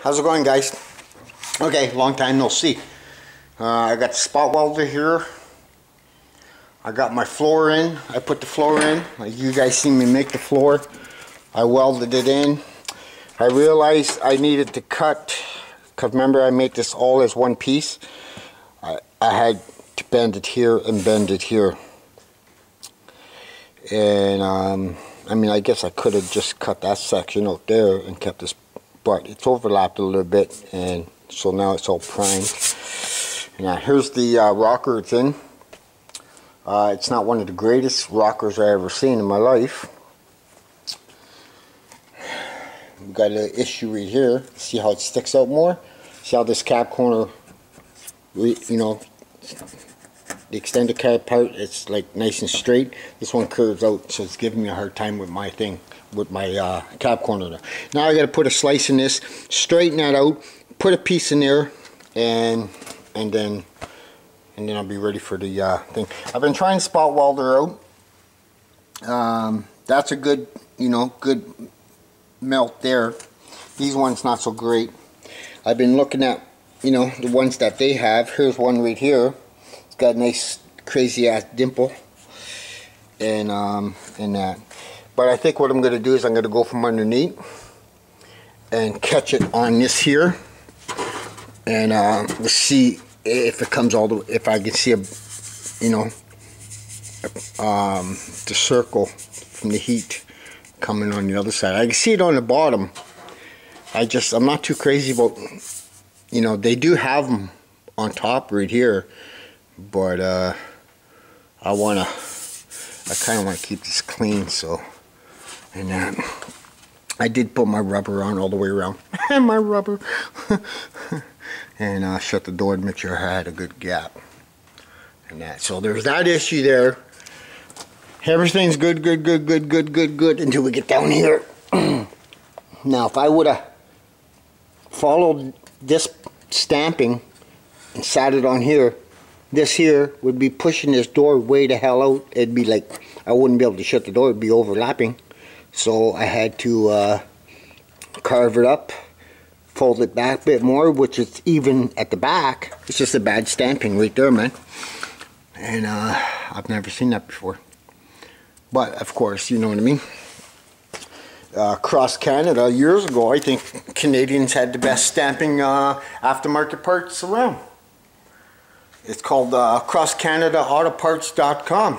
How's it going, guys? Okay, long time no see. I got the spot welder here. I got my floor in. I put the floor in. Like you guys seen me make the floor. I welded it in. I realized I needed to cut, because remember I made this all as one piece. I had to bend it here and bend it here. And I mean, I guess I could have just cut that section out there and kept this, but it's overlapped a little bit, and so now it's all primed. Now here's the rocker it's in. It's not one of the greatest rockers I ever seen in my life. We've got an issue right here. See how it sticks out more? See how this cap corner, you know, the extended cap part, it's like nice and straight. This one curves out, so it's giving me a hard time with my thing, with my cap corner there. Now I got to put a slice in this, straighten that out, put a piece in there, and then I'll be ready for the thing. I've been trying spot welder out. That's a good, you know, good melt there. These ones not so great. I've been looking at, you know, the ones that they have. Here's one right here. It's got a nice crazy ass dimple and that. But I think what I'm going to do is I'm going to go from underneath and catch it on this here, and we'll see if it comes all the way, if I can see a, you know, the circle from the heat coming on the other side. I can see it on the bottom. I'm not too crazy about, you know, they do have them on top right here, but I kind of want to keep this clean, so, and I did put my rubber on all the way around. My rubber. And shut the door to make sure I had a good gap. And that. So there's that issue there. Everything's good until we get down here. Now, if I would have followed this stamping and sat it on here, this here would be pushing this door way the hell out. It'd be like, I wouldn't be able to shut the door, it'd be overlapping. So I had to carve it up, fold it back a bit more, which is even at the back. It's just a bad stamping right there, man. And I've never seen that before. But of course, you know what I mean. Across Canada, years ago, I think Canadians had the best stamping aftermarket parts around. It's called CrossCanadaAutoparts.com.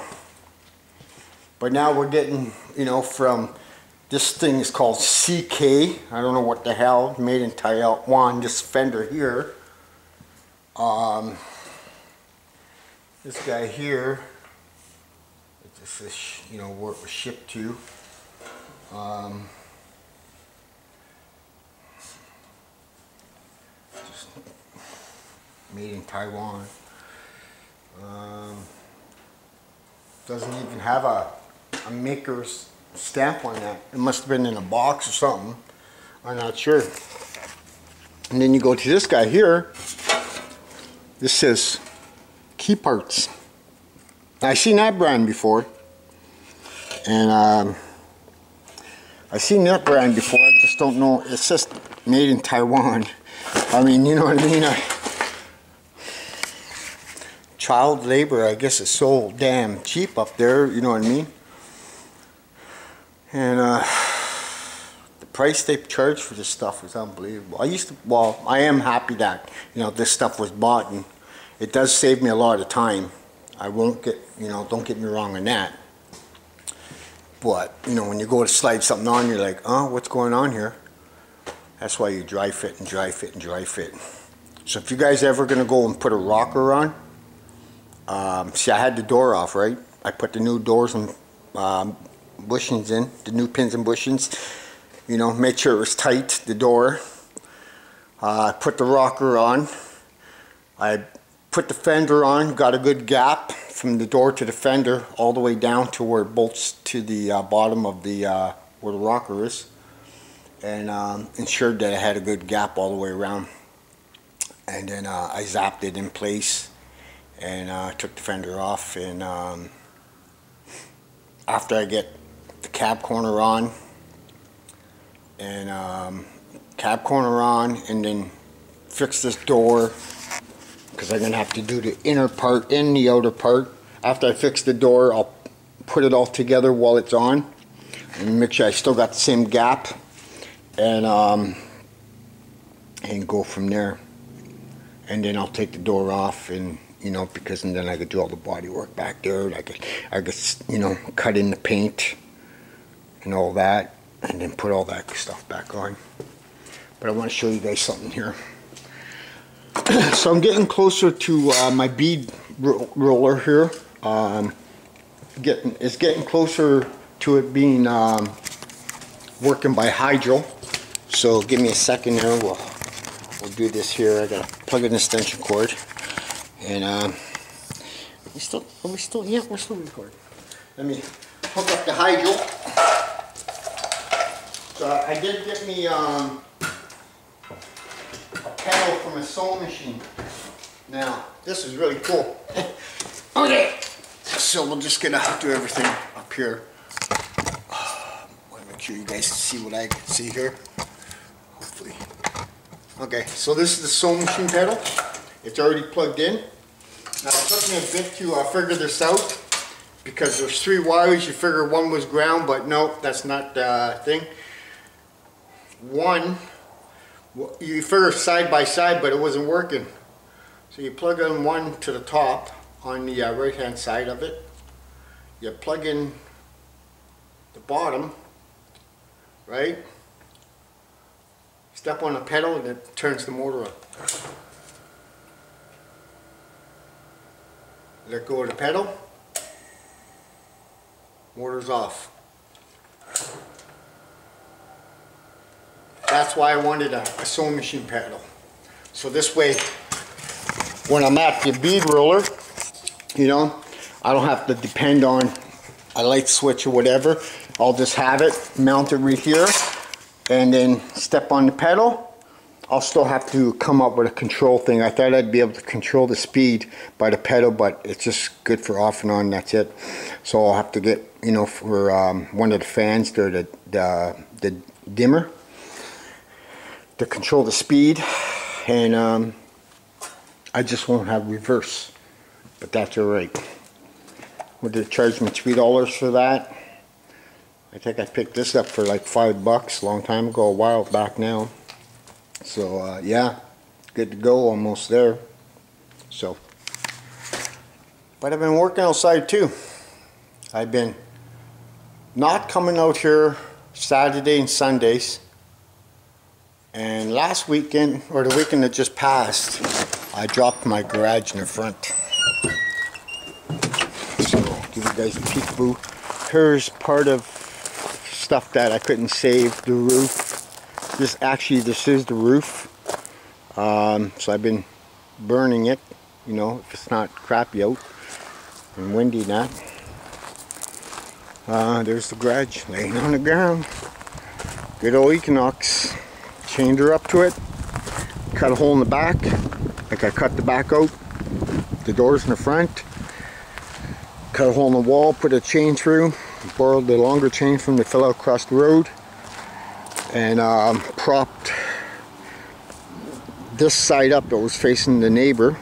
But now we're getting, you know, from, this thing is called CK. I don't know what the hell, made in Taiwan, this fender here. This guy here, this is, you know, where it was shipped to. Just made in Taiwan. Doesn't even have a maker's stamp on that. It must have been in a box or something. I'm not sure. And then you go to this guy here. This says Key Parts. I've seen that brand before. And I've seen that brand before. I just don't know. It's just made in Taiwan. I mean, you know what I mean? Child labor, I guess, is so damn cheap up there. You know what I mean? And the price they charge for this stuff is unbelievable. Well, I am happy that, you know, this stuff was bought, and it does save me a lot of time. I won't get, you know, don't get me wrong on that. But, you know, when you go to slide something on, you're like, oh, what's going on here? That's why you dry fit and dry fit and dry fit. So if you guys ever going to go and put a rocker on, see, I had the door off, right? I put the new doors and bushings in, the new pins and bushings, you know, made sure it was tight, the door. I put the rocker on. I put the fender on, got a good gap from the door to the fender all the way down to where it bolts to the bottom of the where the rocker is, and ensured that I had a good gap all the way around. And then I zapped it in place and took the fender off, and after I get the cab corner on and cab corner on, and then fix this door, because I'm gonna have to do the inner part and the outer part. After I fix the door, I'll put it all together while it's on and make sure I still got the same gap, and go from there. And then I'll take the door off, and you know, because and then I could do all the body work back there. I could you know, cut in the paint and all that, and then put all that stuff back on. But I want to show you guys something here. So I'm getting closer to my bead roller here. It's getting closer to it being working by hydro. So give me a second there. We'll do this here. I gotta plug in the extension cord, and we're still recording. Let me hook up the hydro. So I did get me a pedal from a sewing machine. Now this is really cool. Okay, so we're just gonna do everything up here. Want to make sure you guys see what I can see here. Hopefully. Okay, so this is the sewing machine pedal. It's already plugged in. Now it took me a bit to figure this out, because there's 3 wires. You figure one was ground, but no, that's not the thing. One, you figure side by side, but it wasn't working. So you plug in one to the top on the right hand side of it. You plug in the bottom, right? Step on the pedal and it turns the motor on. Let go of the pedal, motor's off. That's why I wanted a sewing machine pedal. So this way, when I'm at the bead roller, you know, I don't have to depend on a light switch or whatever. I'll just have it mounted right here, and then step on the pedal. I'll still have to come up with a control thing. I thought I'd be able to control the speed by the pedal, but it's just good for off and on, that's it. So I'll have to get, you know, for one of the fans there, the dimmer, to control the speed, and I just won't have reverse, but that's alright. Would they charge me $3 for that? I think I picked this up for like $5 a long time ago, a while back now. So yeah, good to go, almost there. So, but I've been working outside too. I've been not coming out here Saturday and Sundays. And last weekend, or the weekend that just passed, I dropped my garage in the front. So, give you guys a peekaboo. Here's part of stuff that I couldn't save, the roof. This is the roof. So I've been burning it, you know, if it's not crappy out and windy and that. There's the garage laying on the ground. Good old Equinox. Chained her up to it. Cut a hole in the back. Like I cut the back out. The doors in the front. Cut a hole in the wall, put a chain through. Borrowed the longer chain from the fellow across the road. And propped this side up that was facing the neighbor.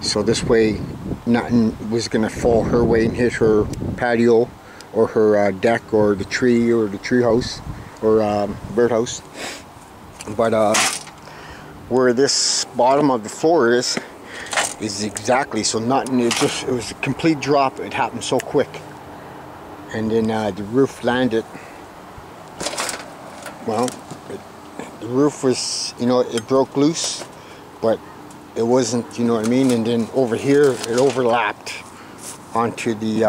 So this way nothing was going to fall her way and hit her patio or her deck or the tree house or birdhouse. But where this bottom of the floor is exactly, so nothing, it was a complete drop. It happened so quick. And then the roof landed. Well, the roof was, you know, it broke loose, but it wasn't, you know what I mean. And then over here, it overlapped onto the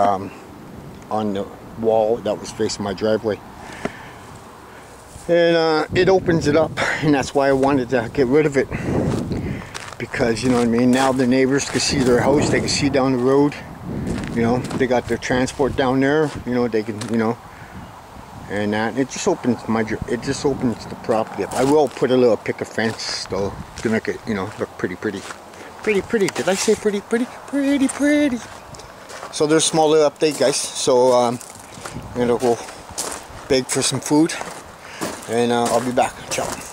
on the wall that was facing my driveway, and it opens it up, and that's why I wanted to get rid of it, because, you know what I mean, now the neighbors can see their house, they can see down the road, you know, they got their transport down there, you know, they can, you know. And it just opens the property up. I will put a little picket fence though to make it, you know, look pretty. Did I say pretty? So there's a small little update, guys. So I'm gonna go beg for some food. and I'll be back. Ciao.